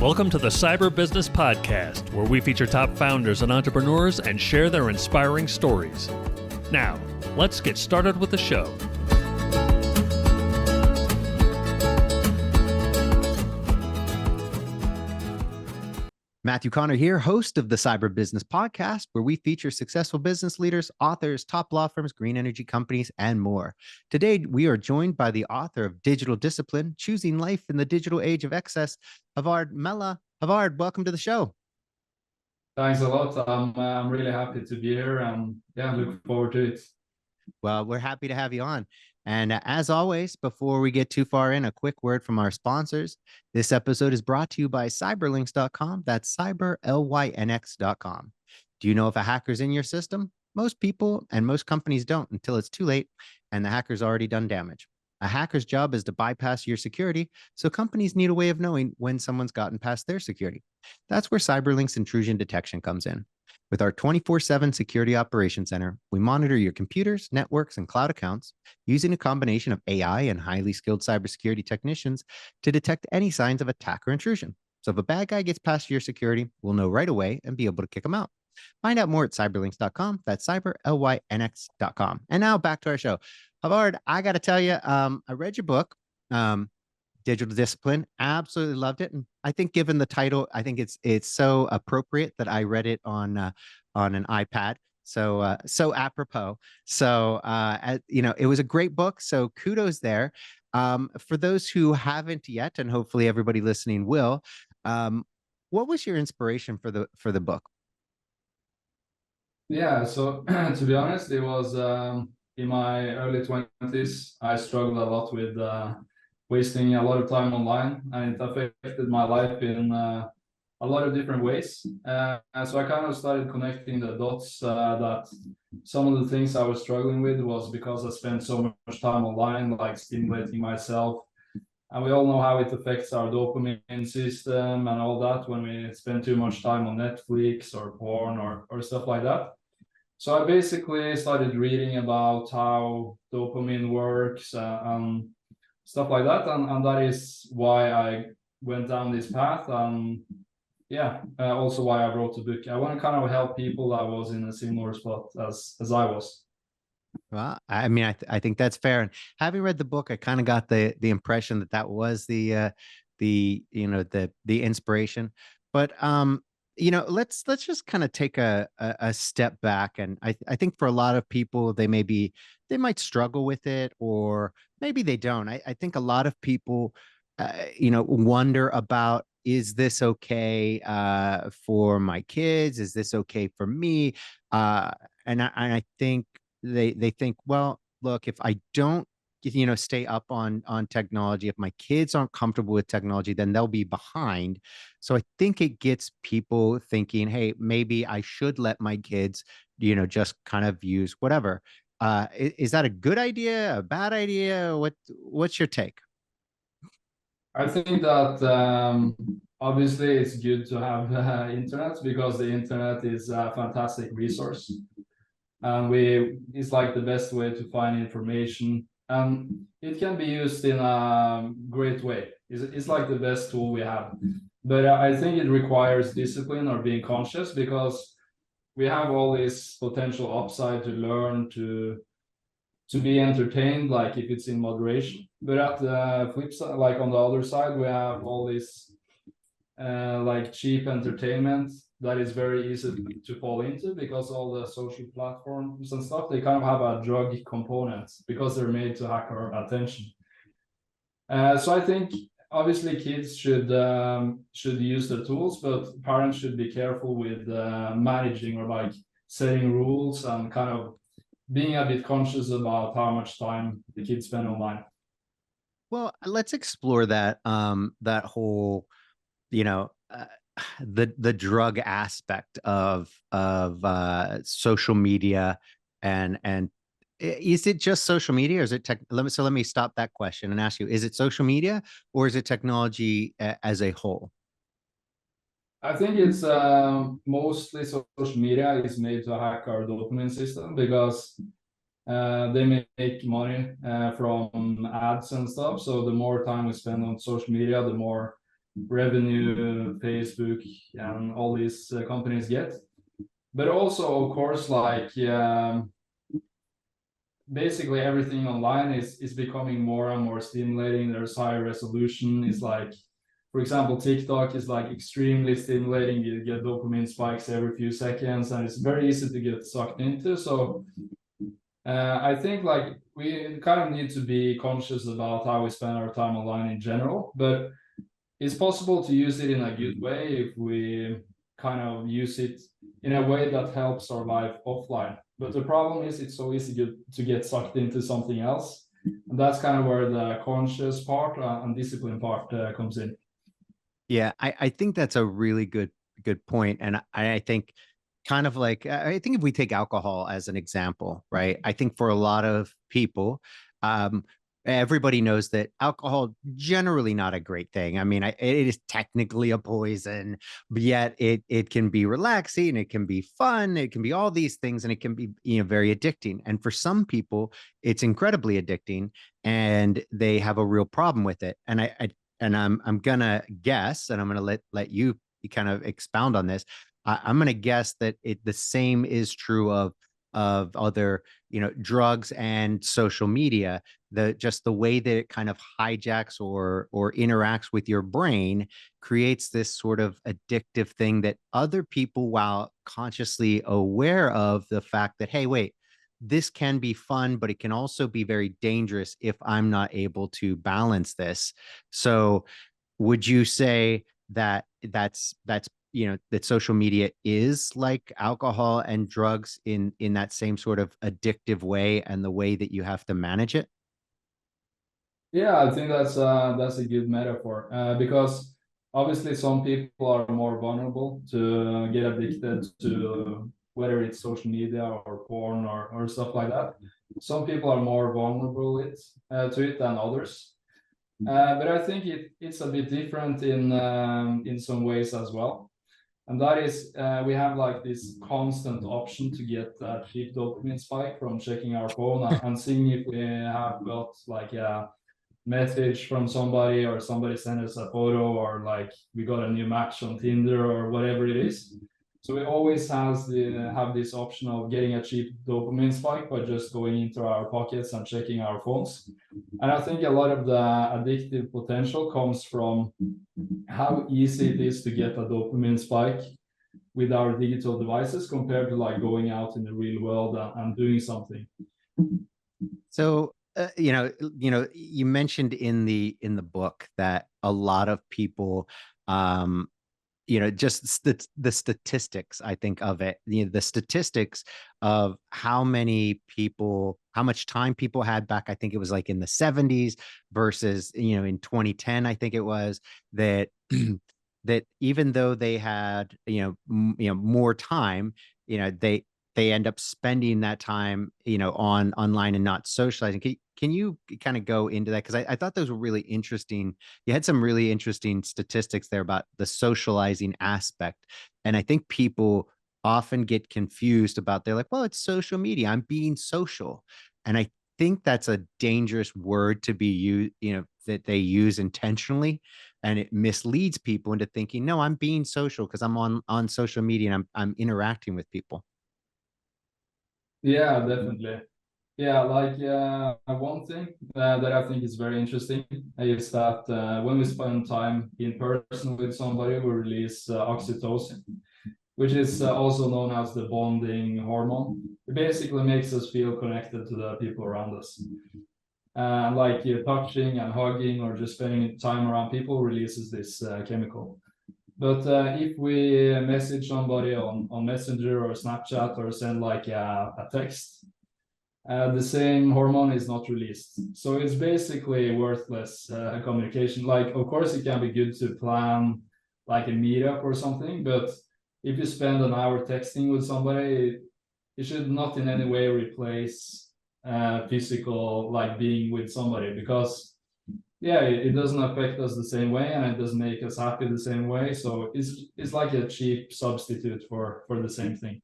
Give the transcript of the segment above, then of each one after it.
Welcome to the Cyber Business Podcast, where we feature top founders and entrepreneurs and share their inspiring stories. Now, let's get started with the show. Matthew Connor here, host of the Cyber Business Podcast, where we feature successful business leaders, authors, top law firms, green energy companies, and more. Today, we are joined by the author of Digital Discipline, Choosing Life in the Digital Age of Excess, Havard Mela. Havard, welcome to the show. Thanks a lot. I'm really happy to be here and look forward to it. Well, we're happy to have you on. And as always, before we get too far in, a quick word from our sponsors. This episode is brought to you by cyberlynx.com. That's cyberlynx.com. Do you know if a hacker's in your system? Most people and most companies don't until it's too late and the hacker's already done damage. A hacker's job is to bypass your security, so companies need a way of knowing when someone's gotten past their security. That's where CyberLynx intrusion detection comes in. With our 24/7 Security Operations Center, we monitor your computers, networks, and cloud accounts using a combination of AI and highly skilled cybersecurity technicians to detect any signs of attack or intrusion. So if a bad guy gets past your security, we'll know right away and be able to kick them out. Find out more at cyberlynx.com. That's cyberlynx.com. And now back to our show. Havard, I got to tell you, I read your book, Digital Discipline. Absolutely loved it, and I think, given the title, I think it's so appropriate that I read it on an iPad. So apropos. So it was a great book. So kudos there. For those who haven't yet, and hopefully everybody listening will, what was your inspiration for the book? Yeah. So to be honest, it was in my early 20s. I struggled a lot with wasting a lot of time online, and it affected my life in a lot of different ways. So I kind of started connecting the dots that some of the things I was struggling with was because I spent so much time online, like stimulating myself. And we all know how it affects our dopamine system and all that when we spend too much time on Netflix or porn or stuff like that. So I basically started reading about how dopamine works and stuff like that, and that is why I went down this path. Also why I wrote the book. I want to kind of help people that was in a similar spot as I was. Well, I mean, I think that's fair. And having read the book, I kind of got the impression that was the inspiration. But let's just kind of take a step back. And I think for a lot of people, they might struggle with it, or maybe they don't. I think a lot of people, wonder about, is this okay for my kids? Is this okay for me? And I think they think, well, look, if I don't stay up on technology, if my kids aren't comfortable with technology, then they'll be behind. So I think it gets people thinking, hey, maybe I should let my kids just kind of use whatever. Is that a good idea, a bad idea? What's your take? I think that obviously it's good to have internet, because the internet is a fantastic resource, and it's like the best way to find information, and it can be used in a great way. It's like the best tool we have, but I think it requires discipline or being conscious, because we have all this potential upside to learn, to be entertained, like if it's in moderation. But at the flip side, like on the other side, we have all this like cheap entertainment that is very easy to fall into, because all the social platforms and stuff, they kind of have a drug component because they're made to hack our attention. So I think obviously kids should use the tools, but parents should be careful with managing, or like setting rules, and kind of being a bit conscious about how much time the kids spend online. Well, let's explore that that whole, the drug aspect of social media, and is it just social media, or is it tech? Let me stop that question and ask you: is it social media, or is it technology as a whole? I think it's mostly social media is made to hack our dopamine system, because they make money from ads and stuff. So the more time we spend on social media, the more revenue Facebook and all these companies get. But also, of course, like basically everything online is becoming more and more stimulating. There's higher resolution. It's like, for example, TikTok is like extremely stimulating. You get dopamine spikes every few seconds, and it's very easy to get sucked into. So I think like we kind of need to be conscious about how we spend our time online in general, but it's possible to use it in a good way if we kind of use it in a way that helps our life offline. But the problem is it's so easy to get sucked into something else. And that's kind of where the conscious part and discipline part comes in. Yeah, I think that's a really good point. And I think kind of like, I think if we take alcohol as an example, right? I think for a lot of people, everybody knows that alcohol generally not a great thing. I mean, it is technically a poison, but yet it can be relaxing, it can be fun, it can be all these things, and it can be, you know, very addicting. And for some people, it's incredibly addicting, and they have a real problem with it. And I'm gonna guess, and I'm gonna let you kind of expound on this. I'm gonna guess that the same is true of other, you know, drugs and social media. Just the way that it kind of hijacks or interacts with your brain creates this sort of addictive thing that other people, while consciously aware of the fact that, hey, wait, this can be fun, but it can also be very dangerous if I'm not able to balance this. So would you say that that's you know, that social media is like alcohol and drugs in that same sort of addictive way, and the way that you have to manage it? Yeah, I think that's a good metaphor because obviously some people are more vulnerable to get addicted to whether it's social media or porn or stuff like that. Some people are more vulnerable to it than others. But I think it's a bit different in some ways as well. And that is, we have like this constant option to get a cheap dopamine spike from checking our phone and seeing if we have got like a message from somebody, or somebody sent us a photo, or like we got a new match on Tinder or whatever it is. So we always have this option of getting a cheap dopamine spike by just going into our pockets and checking our phones. And I think a lot of the addictive potential comes from how easy it is to get a dopamine spike with our digital devices compared to like going out in the real world and doing something. So you mentioned in the book that a lot of people, just the statistics, I think of it, the statistics of how much time people had back, I think it was like in the 70s versus, in 2010, I think it was that, that even though they had, more time, they end up spending that time, on online and not socializing. Can you kind of go into that? Because I thought those were really interesting. You had some really interesting statistics there about the socializing aspect. And I think people often get confused about, they're like, well, it's social media, I'm being social. And I think that's a dangerous word to be used, that they use intentionally. And it misleads people into thinking, no, I'm being social because I'm on social media and I'm interacting with people. Yeah, definitely. Yeah, like one thing that I think is very interesting is that when we spend time in person with somebody, we release oxytocin, which is also known as the bonding hormone. It basically makes us feel connected to the people around us. Like touching and hugging or just spending time around people releases this chemical. But if we message somebody on Messenger or Snapchat or send like a text, the same hormone is not released. So it's basically worthless communication. Like, of course, it can be good to plan like a meetup or something, but if you spend an hour texting with somebody, it should not in any way replace physical, like being with somebody, because yeah, it doesn't affect us the same way, and it doesn't make us happy the same way. So it's like a cheap substitute for the same thing.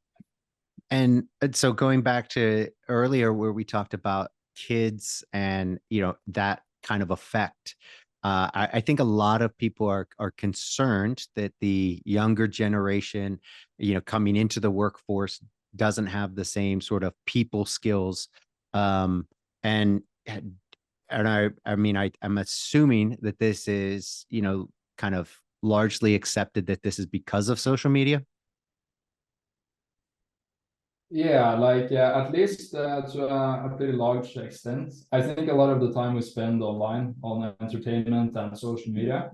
And so going back to earlier where we talked about kids and, that kind of effect, I think a lot of people are concerned that the younger generation, coming into the workforce doesn't have the same sort of people skills. And I mean, I'm assuming that this is, kind of largely accepted that this is because of social media. Yeah, like at least to a pretty large extent. I think a lot of the time we spend online on entertainment and social media,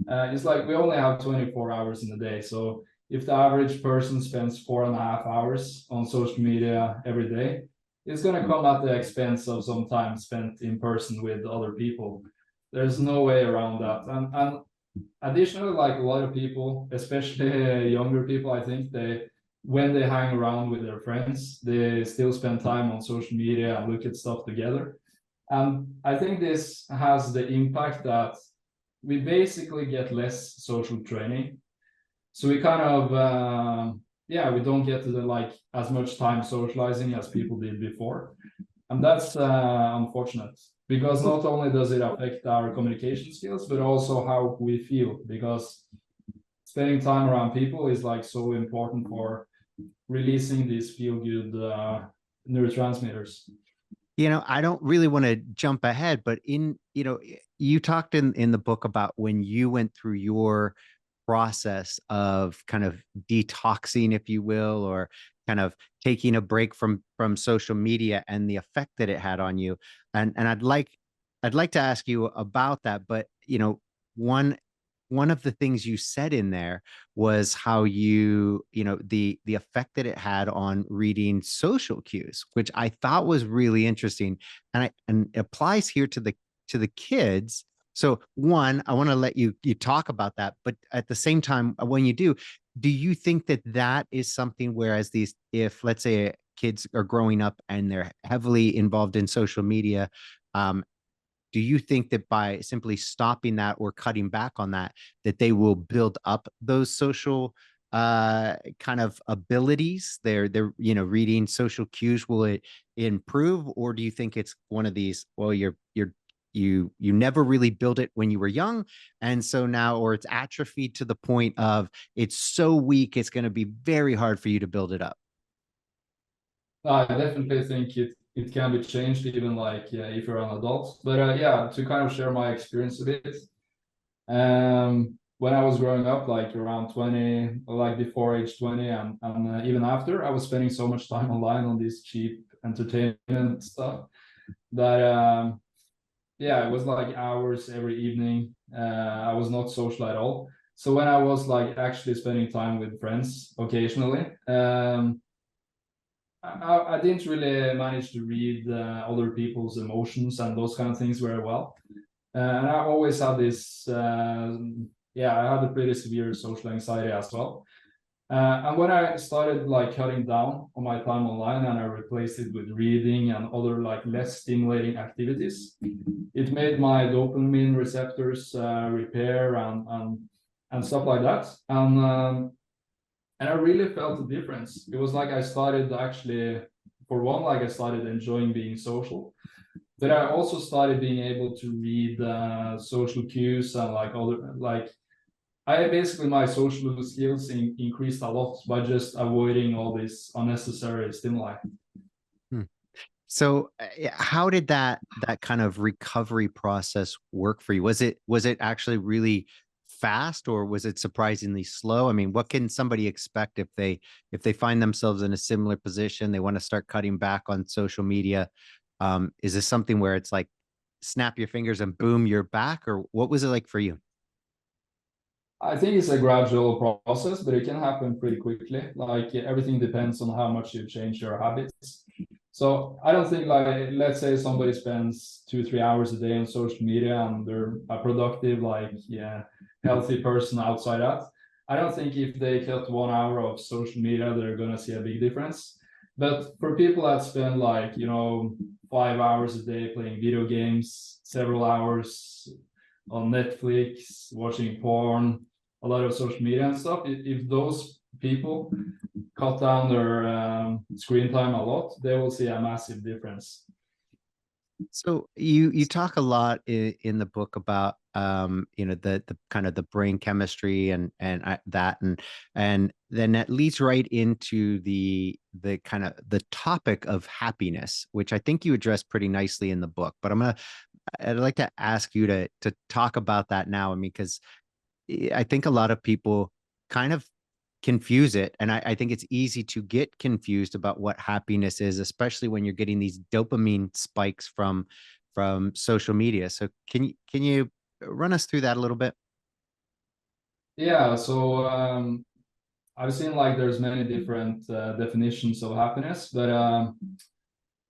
it's like we only have 24 hours in a day. So if the average person spends 4.5 hours on social media every day, it's going to come at the expense of some time spent in person with other people. There's no way around that. And additionally, like a lot of people, especially younger people, I think when they hang around with their friends, they still spend time on social media and look at stuff together. And I think this has the impact that we basically get less social training. So we kind of, we don't get to like as much time socializing as people did before. And that's unfortunate, because not only does it affect our communication skills, but also how we feel, because spending time around people is like so important for releasing these feel-good neurotransmitters. I don't really want to jump ahead, but you talked in the book about when you went through your process of kind of detoxing, if you will, or kind of taking a break from social media and the effect that it had on you. And I'd like to ask you about that, but one of the things you said in there was how the effect that it had on reading social cues, which I thought was really interesting, and it applies here to the kids. So one, I want to let you talk about that, but at the same time, when you do you think that that is something, whereas if let's say kids are growing up and they're heavily involved in social media, do you think that by simply stopping that or cutting back on that, that they will build up those social kind of abilities? They're reading social cues, will it improve? Or do you think it's one of these, well, you never really build it when you were young, and so now, or it's atrophied to the point of it's so weak it's going to be very hard for you to build it up? I definitely think it can be changed, even like if you're an adult. But to kind of share my experience a bit. When I was growing up, like around 20, like before age 20, and even after, I was spending so much time online on this cheap entertainment stuff that it was like hours every evening. I was not social at all. So when I was like actually spending time with friends occasionally, I didn't really manage to read other people's emotions and those kind of things very well. And I always had this, I had a pretty severe social anxiety as well. And when I started like cutting down on my time online and I replaced it with reading and other like less stimulating activities, it made my dopamine receptors repair and stuff like that. And I really felt the difference. It was like I started actually, for one, like I started enjoying being social, but I also started being able to read social cues and like other, like I basically, my social skills increased a lot by just avoiding all this unnecessary stimuli. So how did that kind of recovery process work for you? Was it actually really fast, or was it surprisingly slow? I mean, what can somebody expect if they find themselves in a similar position, they want to start cutting back on social media? Is this something where it's like snap your fingers and boom, you're back? Or what was it like for you? I think it's a gradual process, but it can happen pretty quickly. Like everything depends on how much you change your habits. So I don't think, like, let's say somebody spends 2-3 hours a day on social media and they're a productive, like, healthy person outside that. I don't think if they cut 1 hour of social media, they're gonna see a big difference. But for people that spend like, 5 hours a day playing video games, several hours on Netflix, watching porn, a lot of social media and stuff, if those people cut down their screen time a lot, they will see a massive difference. So you talk a lot in the book about the kind of the brain chemistry that and then that leads right into the kind of the topic of happiness, which I think you address pretty nicely in the book. But I'd like to ask you to talk about that now. I mean, because I think a lot of people kind of confuse it. And I think it's easy to get confused about what happiness is, especially when you're getting these dopamine spikes from social media. So can you run us through that a little bit? Yeah, so I've seen like there's many different definitions of happiness, but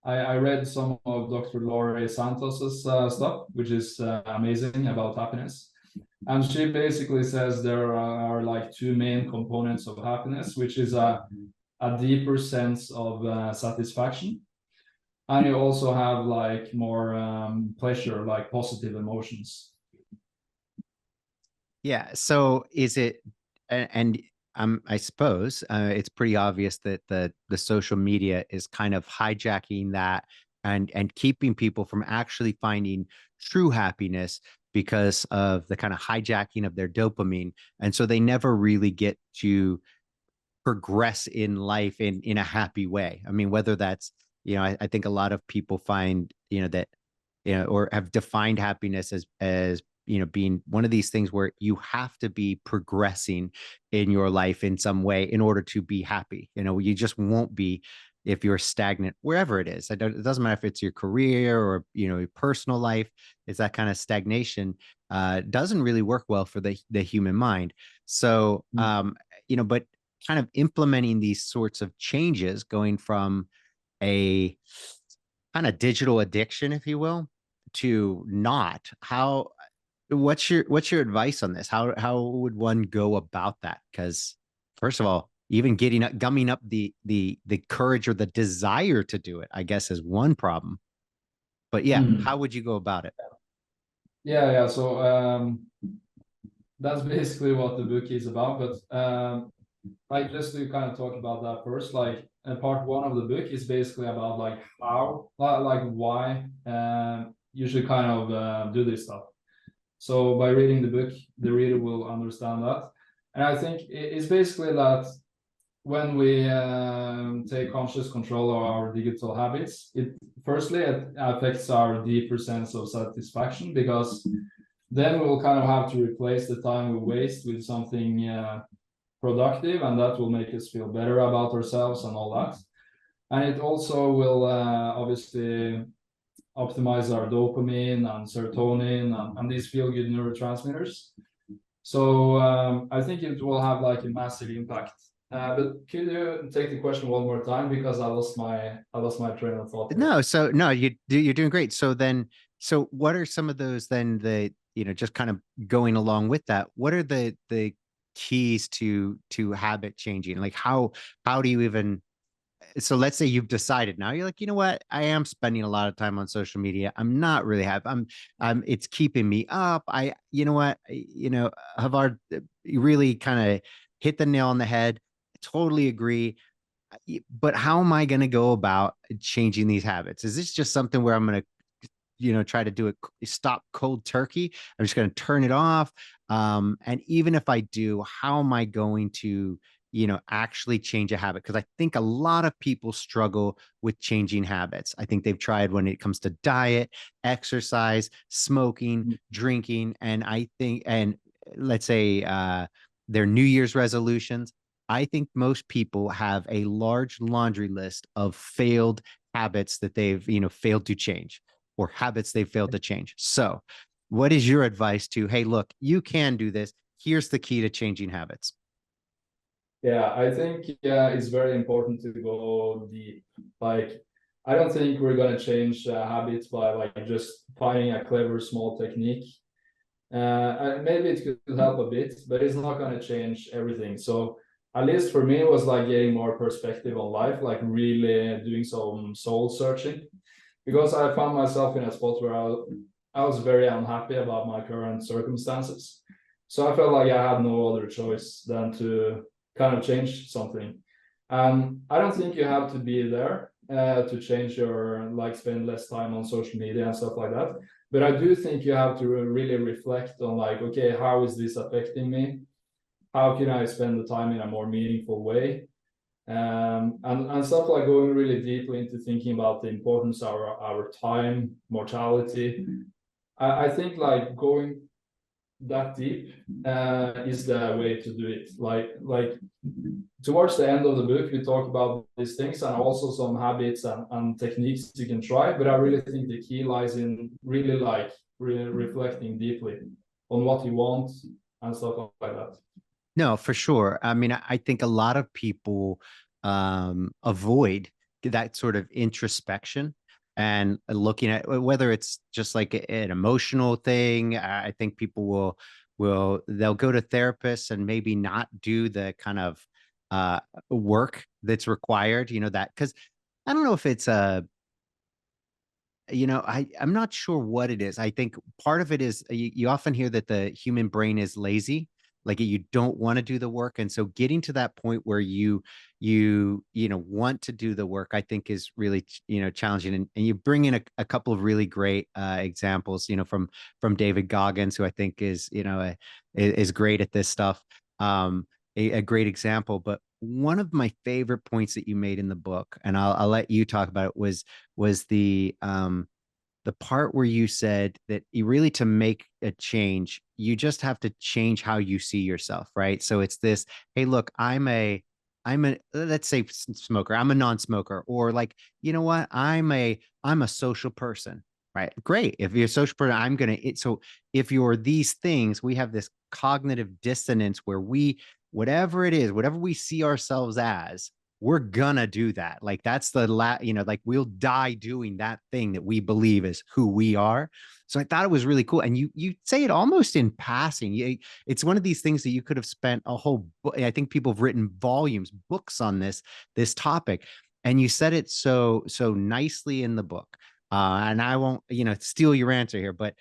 I read some of Dr. Laurie Santos's stuff, which is amazing about happiness. And she basically says there are like two main components of happiness, which is a deeper sense of satisfaction. And you also have like more pleasure, like positive emotions. Yeah. So is it, and I suppose it's pretty obvious that the social media is kind of hijacking that and keeping people from actually finding true happiness because of the kind of hijacking of their dopamine. And so they never really get to progress in life in a happy way. I mean, whether that's, I think a lot of people find, that, or have defined happiness as being one of these things where you have to be progressing in your life in some way in order to be happy. You just won't be if you're stagnant wherever it is. It doesn't matter if it's your career or your personal life. It's that kind of stagnation doesn't really work well for the human mind. So but kind of implementing these sorts of changes, going from a kind of digital addiction, if you will, to not. What's your advice on this? How would one go about that? Because first of all, even gumming up the courage or the desire to do it, I guess, is one problem. But yeah, how would you go about it? Yeah. So that's basically what the book is about. But like just to kind of talk about that first, like part one of the book is basically about like how, like why you should kind of do this stuff. So by reading the book, the reader will understand that. And I think it's basically that when we take conscious control of our digital habits, it affects our deeper sense of satisfaction, because then we'll kind of have to replace the time we waste with something productive, and that will make us feel better about ourselves and all that. And it also will obviously optimize our dopamine and serotonin and these feel-good neurotransmitters. So I think it will have like a massive impact. But could you take the question one more time, because I lost my train of thought here. No, you're doing great. So what are some of those then just kind of going along with that? What are the keys to habit changing? Like how do you even, so let's say you've decided now, you're like, you know what, I am spending a lot of time on social media. I'm not really happy. It's keeping me up. You know what, Havard, you really kind of hit the nail on the head. Totally agree. But how am I going to go about changing these habits? Is this just something where I'm going to try to do it, stop cold turkey? I'm just going to turn it off. And even if I do, how am I going to actually change a habit? Because I think a lot of people struggle with changing habits. I think they've tried when it comes to diet, exercise, smoking, drinking, and let's say their New Year's resolutions. I think most people have a large laundry list of failed habits that they've failed to change, or habits they've failed to change. So what is your advice to, hey, look, you can do this. Here's the key to changing habits. Yeah, I think it's very important to go deep. Like, I don't think we're gonna change habits by like just finding a clever small technique. Maybe it could help a bit, but it's not gonna change everything. So at least for me, it was like getting more perspective on life, like really doing some soul searching, because I found myself in a spot where I was very unhappy about my current circumstances. So I felt like I had no other choice than to kind of change something. I don't think you have to be there, to change your, like, spend less time on social media and stuff like that. But I do think you have to really reflect on, like, okay, how is this affecting me? How can I spend the time in a more meaningful way? And stuff like going really deeply into thinking about the importance of our time, mortality. I think like going that deep is the way to do it. Like towards the end of the book, we talk about these things and also some habits and techniques you can try. But I really think the key lies in really like reflecting deeply on what you want and stuff like that. No, for sure. I mean, I think a lot of people avoid that sort of introspection and looking at whether it's just like an emotional thing. I think people they'll go to therapists and maybe not do the kind of work that's required, that because I don't know if it's I'm not sure what it is. I think part of it is you often hear that the human brain is lazy, like you don't want to do the work. And so getting to that point where you want to do the work, I think is really, challenging. And you bring in a couple of really great examples, from David Goggins, who I think is great at this stuff. A great example, but one of my favorite points that you made in the book, and I'll let you talk about it, was the part where you said that you really, to make a change, you just have to change how you see yourself, right? So it's this, hey, look, I'm a let's say smoker, I'm a non-smoker, or like, you know what, I'm a social person, right? Great. If you're a social person, so if you're these things, we have this cognitive dissonance where whatever it is, whatever we see ourselves as, we're gonna do that. Like that's like we'll die doing that thing that we believe is who we are. So I thought it was really cool. And you say it almost in passing. It's one of these things that you could have spent a whole book. I think people have written volumes, books on this topic. And you said it so nicely in the book. And I won't, steal your answer here, but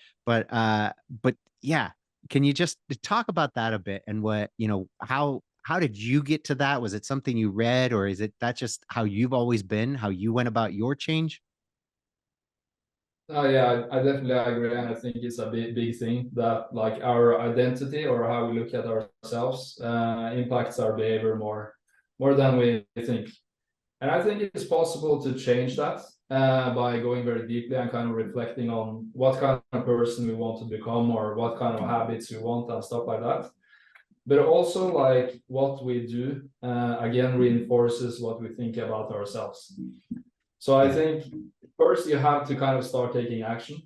yeah. Can you just talk about that a bit, and how did you get to that? Was it something you read, or is it that just how you've always been, how you went about your change? Oh yeah, I definitely agree, and I think it's a big thing that like our identity or how we look at ourselves impacts our behavior more than we think. And I think it's possible to change that by going very deeply and kind of reflecting on what kind of person we want to become or what kind of habits we want and stuff like that. But also like what we do again reinforces what we think about ourselves. So I think first you have to kind of start taking action.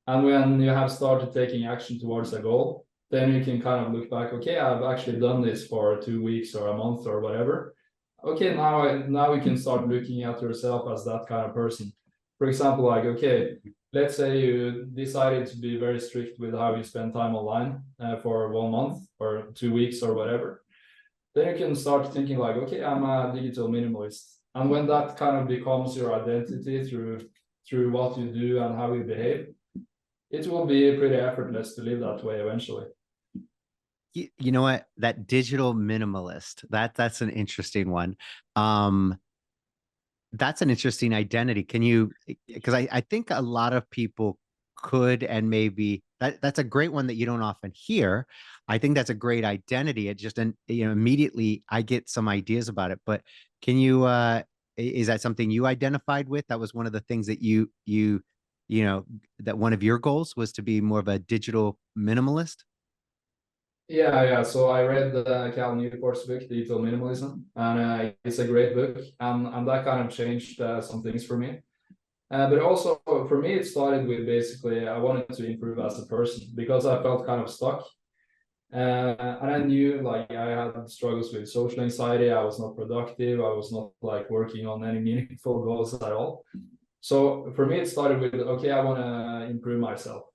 And when you have started taking action towards a goal, then you can kind of look back, okay, I've actually done this for 2 weeks or a month or whatever. Okay, now we can start looking at yourself as that kind of person. For example, like, okay, let's say you decided to be very strict with how you spend time online for 1 month or 2 weeks or whatever. Then you can start thinking like, okay, I'm a digital minimalist. And when that kind of becomes your identity through what you do and how you behave, it will be pretty effortless to live that way eventually. You know what? That digital minimalist, that's an interesting one. That's an interesting identity. Because I think a lot of people could, and maybe that's a great one that you don't often hear. I think that's a great identity. It just, immediately I get some ideas about it. But can you, is that something you identified with? That was one of the things that that one of your goals was to be more of a digital minimalist? Yeah. So I read Cal Newport's book, Digital Minimalism, and it's a great book, and that kind of changed some things for me. But also for me, it started with basically I wanted to improve as a person because I felt kind of stuck. And I knew like I had struggles with social anxiety. I was not productive. I was not like working on any meaningful goals at all. So for me, it started with, okay, I want to improve myself.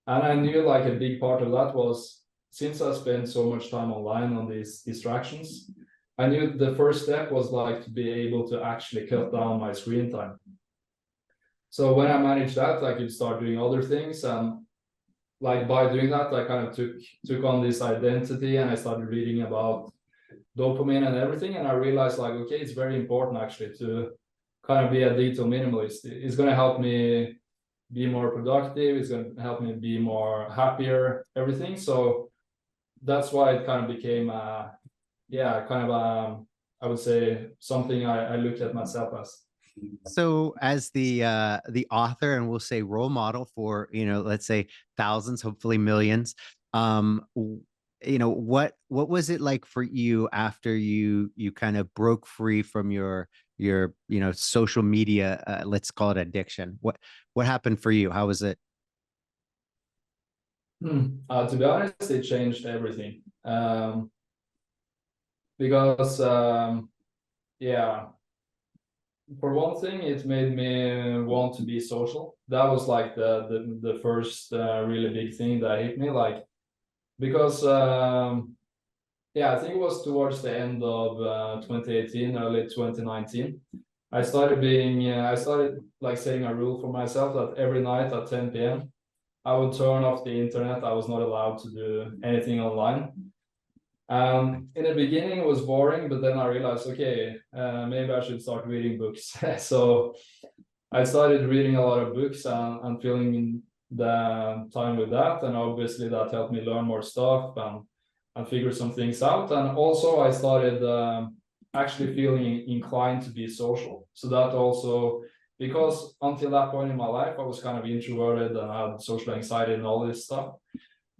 And I knew like a big part of that was since I spent so much time online on these distractions, I knew the first step was like to be able to actually cut down my screen time. So when I managed that, I could start doing other things. And like by doing that, I kind of took on this identity and I started reading about dopamine and everything. And I realized like, okay, it's very important actually to kind of be a digital minimalist. It's going to help me be more productive. It's going to help me be more happier, everything. So that's why it kind of became I would say something I look at myself as. So as the author and we'll say role model for, let's say thousands, hopefully millions, what was it like for you after you kind of broke free from your social media, let's call it addiction? What happened for you? How was it? To be honest, it changed everything. Because yeah, for one thing, it made me want to be social. That was like the first really big thing that hit me, like, because yeah, I think it was towards the end of 2018, early 2019. I started like setting a rule for myself that every night at 10 p.m. I would turn off the internet. I was not allowed to do anything online. In the beginning, it was boring, but then I realized, okay, maybe I should start reading books. So I started reading a lot of books and filling the time with that. And obviously, that helped me learn more stuff and figure some things out. And also, I started actually feeling inclined to be social. So that also, because until that point in my life, I was kind of introverted and I had social anxiety and all this stuff.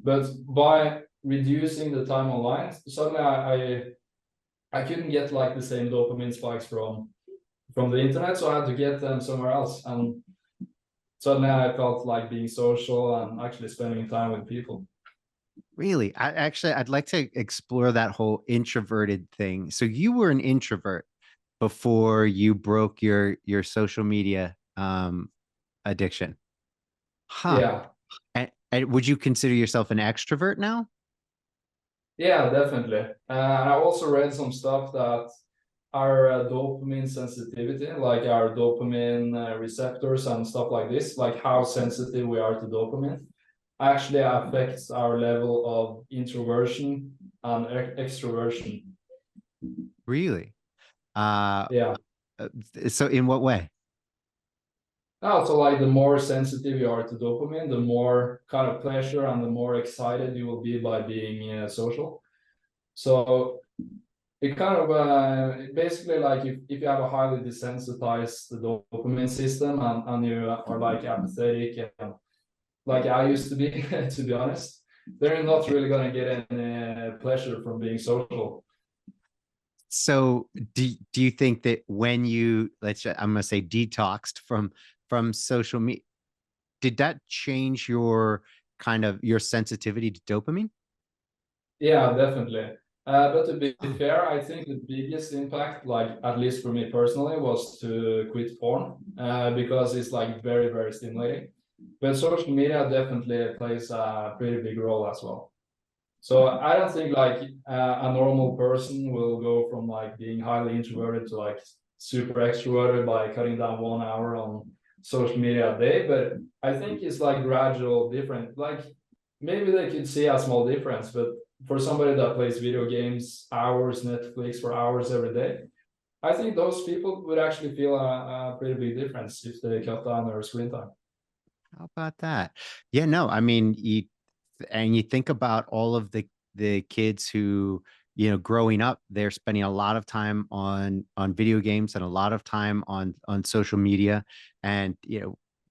But by reducing the time online, suddenly I couldn't get like the same dopamine spikes from the internet, so I had to get them somewhere else. And suddenly I felt like being social and actually spending time with people. Really? I'd like to explore that whole introverted thing. So you were an introvert before you broke your social media addiction. Huh. Yeah, And would you consider yourself an extrovert now? yeah, definitely. And I also read some stuff that our dopamine sensitivity, like our dopamine receptors and stuff like this, like how sensitive we are to dopamine, actually affects our level of introversion and extroversion. Really? Yeah. So in what way? Also, like the more sensitive you are to dopamine, the more kind of pleasure and the more excited you will be by being social. So it kind of basically, like if you have a highly desensitized dopamine system and you are like apathetic and like I used to be, to be honest, they're not really gonna get any pleasure from being social. So do you think that when you I'm gonna say detoxed from social media, did that change your kind of your sensitivity to dopamine? Yeah, definitely. But to be fair, I think the biggest impact, like at least for me personally, was to quit porn because it's like very, very stimulating. But social media definitely plays a pretty big role as well. So I don't think like a normal person will go from like being highly introverted to like super extroverted by cutting down 1 hour on social media a day. But I think it's like gradual different. Like maybe they could see a small difference, but for somebody that plays video games hours, Netflix for hours every day, I think those people would actually feel a pretty big difference if they cut down their screen time. How about that? Yeah, no, I mean, you think about all of the kids who, growing up, they're spending a lot of time on video games and a lot of time on social media and,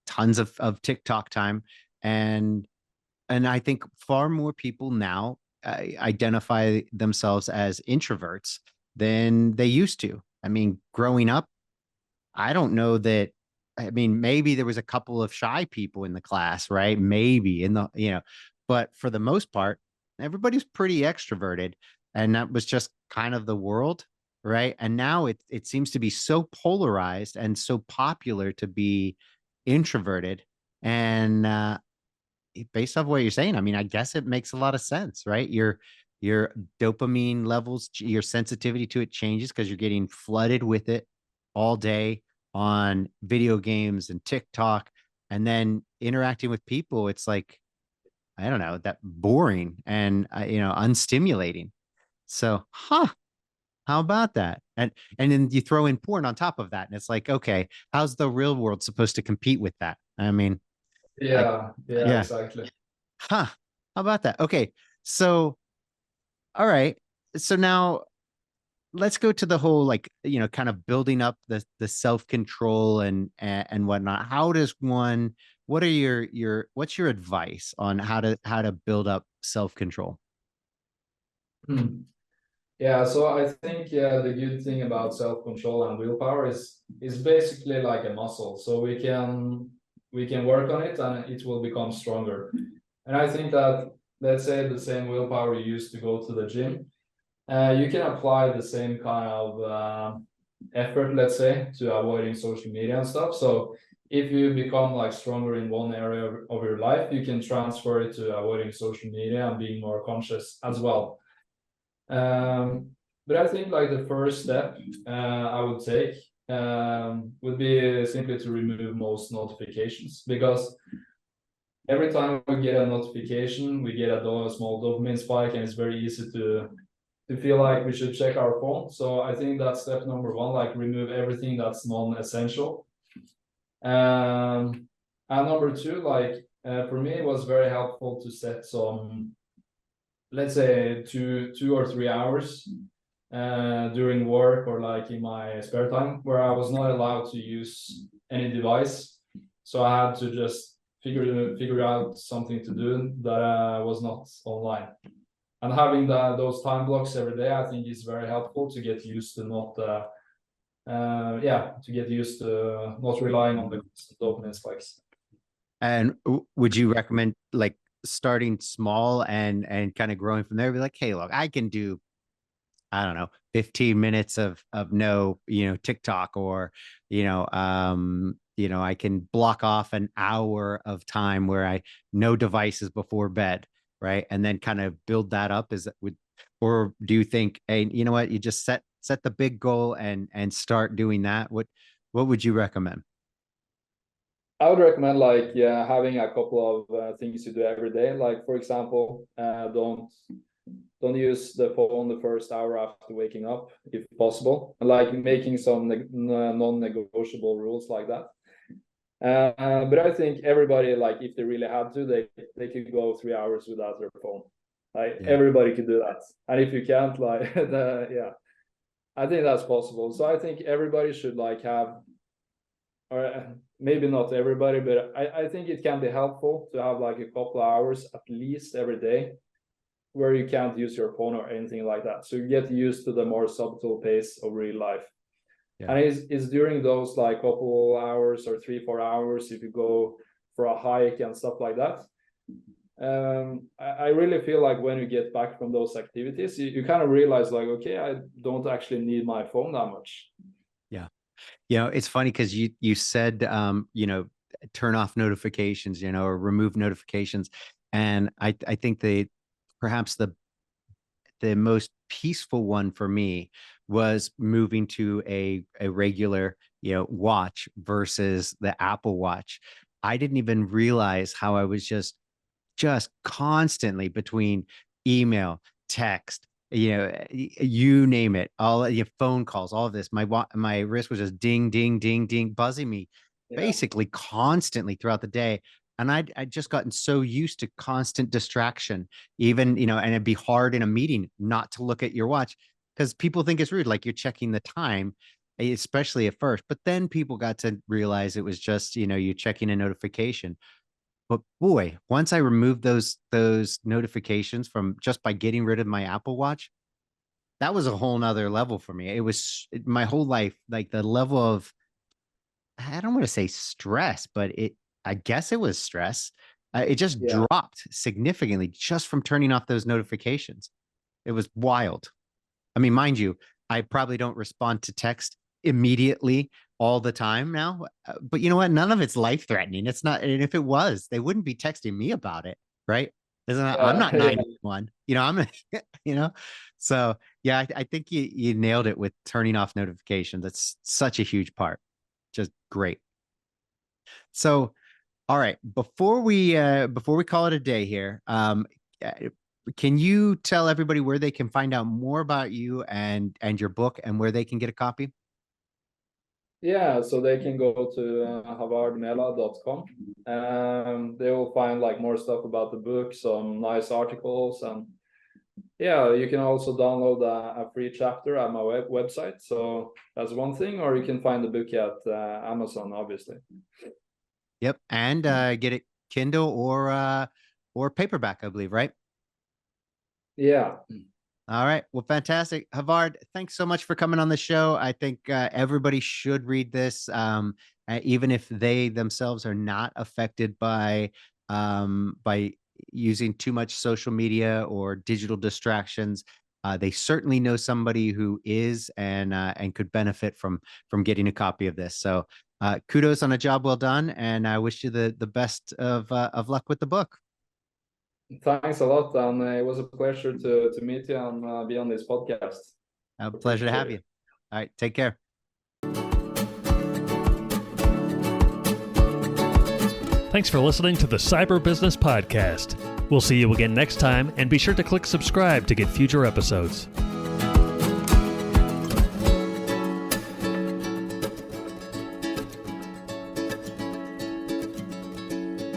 tons of TikTok time. And I think far more people now identify themselves as introverts than they used to. I mean, growing up, I don't know that. I mean, maybe there was a couple of shy people in the class, right? Maybe but for the most part, everybody's pretty extroverted. And that was just kind of the world, right? And now it seems to be so polarized and so popular to be introverted. And based off what you're saying, I mean, I guess it makes a lot of sense, right? Your dopamine levels, your sensitivity to it changes because you're getting flooded with it all day on video games and TikTok, and then interacting with people. It's like, I don't know, that boring and unstimulating. So, huh? How about that? And then you throw in porn on top of that, and it's like, okay, how's the real world supposed to compete with that? I mean, I Yeah, yeah, exactly. huh? How about that? Okay, so all right, so now let's go to the whole, like, kind of building up the self-control and whatnot. How does one, what are what's your advice on how to build up self-control? Hmm. Yeah, so I think the good thing about self-control and willpower is basically like a muscle. So we can work on it and it will become stronger. And I think that, let's say, the same willpower you use to go to the gym, you can apply the same kind of effort, let's say, to avoiding social media and stuff. So if you become like stronger in one area of your life, you can transfer it to avoiding social media and being more conscious as well. But I think like the first step I would take would be simply to remove most notifications, because every time we get a notification, we get a small dopamine spike, and it's very easy to feel like we should check our phone. So I think that's step number one, like remove everything that's non-essential. And number two, like for me, it was very helpful to set some, let's say, 2 or 3 hours during work or like in my spare time where I was not allowed to use any device. So I had to just figure out something to do that was not online. And having those time blocks every day, I think is very helpful to get used to not relying on the constant dopamine spikes. And would you recommend, like, starting small and kind of growing from there? Be like, hey, look, I can do, I don't know, 15 minutes of no, TikTok, or, I can block off an hour of time where I no devices before bed, right? And then kind of build that up. Is that would, or do you think, hey, you know what, you just set the big goal and start doing that? What would you recommend? I would recommend like having a couple of things to do every day. Like for example, don't use the phone the first hour after waking up, if possible. Like making some non-negotiable rules like that. But I think everybody, like if they really had to, they could go 3 hours without their phone. Like Yeah. everybody could do that. And if you can't, like I think that's possible. So I think everybody should like have, or maybe not everybody, but I think it can be helpful to have like a couple of hours at least every day where you can't use your phone or anything like that. So you get used to the more subtle pace of real life. Yeah. And it's during those like couple hours or 3-4 hours, if you go for a hike and stuff like that. I really feel like when you get back from those activities, you kind of realize like, okay, I don't actually need my phone that much. Yeah. It's funny because you said, turn off notifications, or remove notifications. And I think perhaps the most peaceful one for me was moving to a regular, watch versus the Apple Watch. I didn't even realize how I was just constantly between email, text, you name it, all your phone calls, all of this. My wrist was just ding, ding, ding, ding, buzzing me Yeah. basically constantly throughout the day. And I'd just gotten so used to constant distraction, even, and it'd be hard in a meeting not to look at your watch because people think it's rude, like you're checking the time, especially at first. But then people got to realize it was just, you checking a notification. But boy, once I removed those notifications from just by getting rid of my Apple Watch, that was a whole nother level for me. It was my whole life, like the level of, I don't want to say stress, but I guess it was stress. It just Yeah. dropped significantly just from turning off those notifications. It was wild. I mean, mind you, I probably don't respond to text immediately all the time now, but you know what? None of it's life threatening. It's not. And if it was, they wouldn't be texting me about it, right? I'm not Yeah. 911. I'm, you know. So yeah, I think you nailed it with turning off notifications. That's such a huge part. Just great. So all right, before we call it a day here, uh, Can you tell everybody where they can find out more about you and your book and where they can get a copy? Yeah, so they can go to havardmela.com. They will find like more stuff about the book, some nice articles, and yeah, you can also download a free chapter at my website. So that's one thing, or you can find the book at Amazon, obviously. Yep, and get it Kindle or paperback, I believe, right? Yeah. All right. Well, fantastic. Havard, thanks so much for coming on the show. I think everybody should read this, even if they themselves are not affected by using too much social media or digital distractions. They certainly know somebody who is and could benefit from getting a copy of this. So kudos on a job well done, and I wish you the best of luck with the book. Thanks a lot, and it was a pleasure to meet you and be on this podcast. A pleasure to have you. All right, take care. Thanks for listening to the Cyber Business Podcast. We'll see you again next time, and be sure to click subscribe to get future episodes.